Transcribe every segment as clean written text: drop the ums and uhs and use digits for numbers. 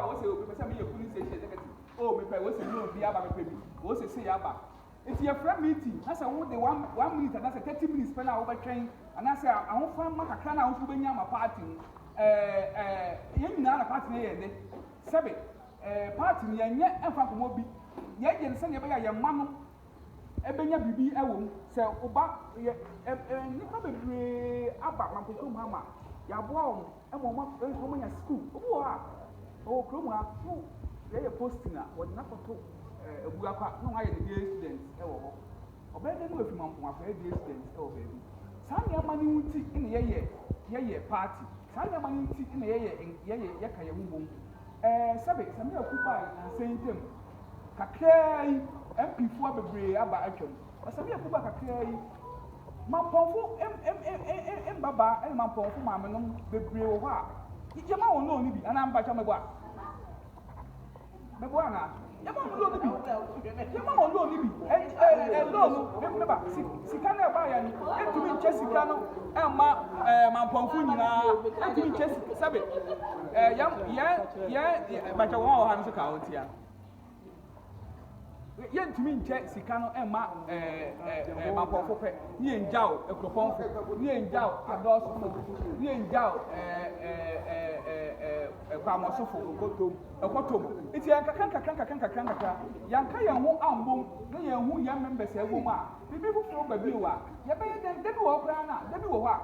what's a police station executive. Oh, me pay what's a no be aba me pay. What's a say aba. It's your friend meeting. I say what the 1 minute and I say 30 minutes spend over train and I say I won't find my kana on to be my party. Yen na party na sebe party ni yen enfa ko mobi ye yen se ne be ya manu ebenya bibi ewo se oba nipa bebre aba Mampong hama ya boa o mo nya school obo ha o krom ha no ye posting na wo na koto ebu akwa no ha ye the students ewo ho obede no efi Mampong afa the students ewo baby sa ne amani wuti ine ye party sa ne amani wuti ine ye ka ye wubom sabe samia kuba na sentem kakrai MP fo bebre aba atwam samia kuba kakrai Mampong baba Mampong ma me no bebre wo ha ye ma won no ni bi ana mba cha mebo na ye ma won no ni bi no ba sika na ba ya ni etumi nche sika no emma Mampong nyina etumi nche sabe ba cha won ha no ka otia yen tumi nche sika no emma Mampong pe ni enjao ekroponfo ni enjao adosofo ni enjao kwamosofo ekotom iti yanka yanka yanhu ambom na yanhu yan members egom a bibi fufuro ba biwa ye be den debi wo kra na debi wo ha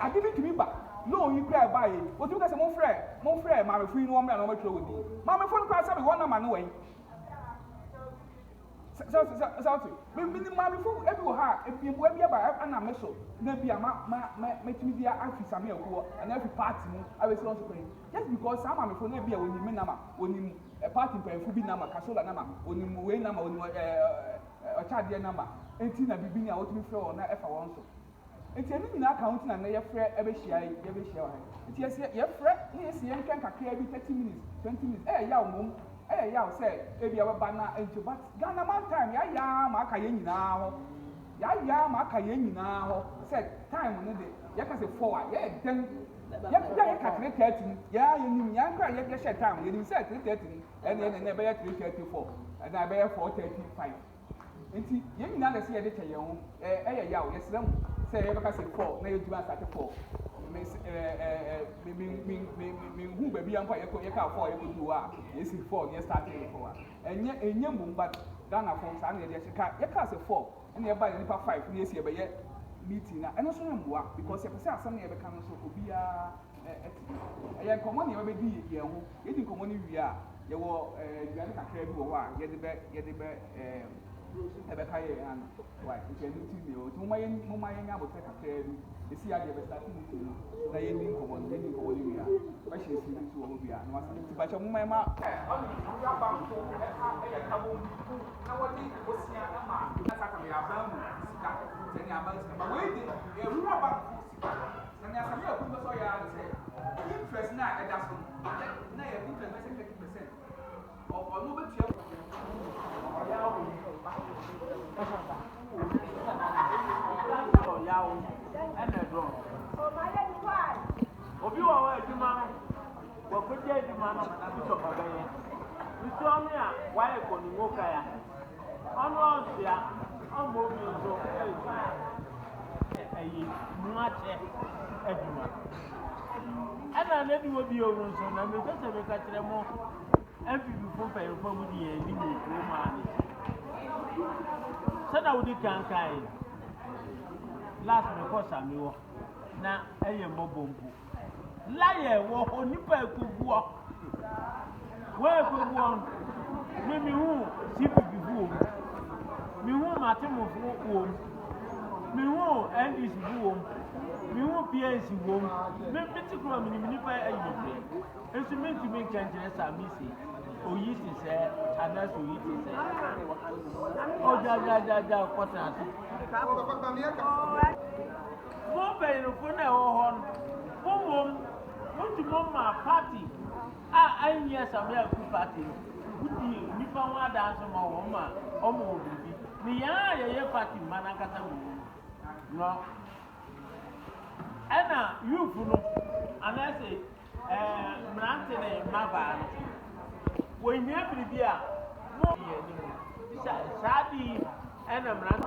ade bi tumi ba no yi kra ba yi o tumi ka se mon frère ma me fu no na ma tro wodi ma me fu no kra se be wona ma no wen Sauti. Mimi mami fu ebi wo ha ebi aba ana meso na bia metimi dia afisa me akuo na afi party mu abesi on so kwen just because some mami fu na bia woni me na ma woni party pen fu bi na ma kasola na ma woni mu we na ma woni ochade na ma enti na bibi ni a wotumi frɛ won na efa won so enti eni nyina account na ye frɛ ebehia wa ha enti ye frɛ ni esi ye nkan kakra bi 30 minutes 20 minutes ya omom ya say ebi ababa na enti but Ghana man time ya ma aka ye nyina ho say time no de ya ka say 4 ya den ya ka 3:30 ya nim ya ka ya share time ya nim say 3:30 and be 3:34 and I be 4:35 enti ye nyina na say ya de kye ho ya o yesram say ya ka say 4 na ye duma start 4 me hu baby ampa ye ka 4 ye go do a ye si 4 ye start ye 4 enye mbum but Ghana for sa na ye ka ye ka say 4 and ye ba ye nipa 5 na ye si ye be ye meeting na eno so mboa because ye pese asem na ye be ka no so obia ye komo na ye be di ye ho ye di komo ni wi a ye wo duane kakra bi wo ho a ye de be ebe ka ye an why nke ni ti ni o ti mo ma ye nya bo te kakra bi esi ya de be start meeting na ye ni komo ni wi a ba she si ni ti wo bi a na wasa ti ba che mo ma o ni ya ba ko e ka bo na wo di osia na ma na sa ka me aba mu sika tani aba sika ba we di e ru aba sika na nya sa me ko so ya se interest na e da so na ye interest na 30% o no be tia Obi wa wa adwuma no wa kodi adwuma no bishop abaye nso onu a wa e ko ni ngoka ya onu onsia omo obi nso ayi muache adwuma ana na bi wo bi owo nso na me pese me ka kire mo MPP fo pe fo mu di e ni mo ko ma ni sada udi kan kai last me ko sami wo na eye mo bombu láyé wo onipa ekuguo wo ekuguo mi hu CPP hu mi hu matemo hu mi hu NDC hu mi hu PNC hu mi particular mi nipa ayi instrument mi kanjere sami si oyi si se anas oyi si se o ja kwata ati mo be no fun na ho hon mo to mama party anya samia ku party udi nipa wa dance ma wo ma omo bibi ni ya ye party mana kata mu no ana youth no anase mrante ne maba no when you have to be a more Sabi and a man.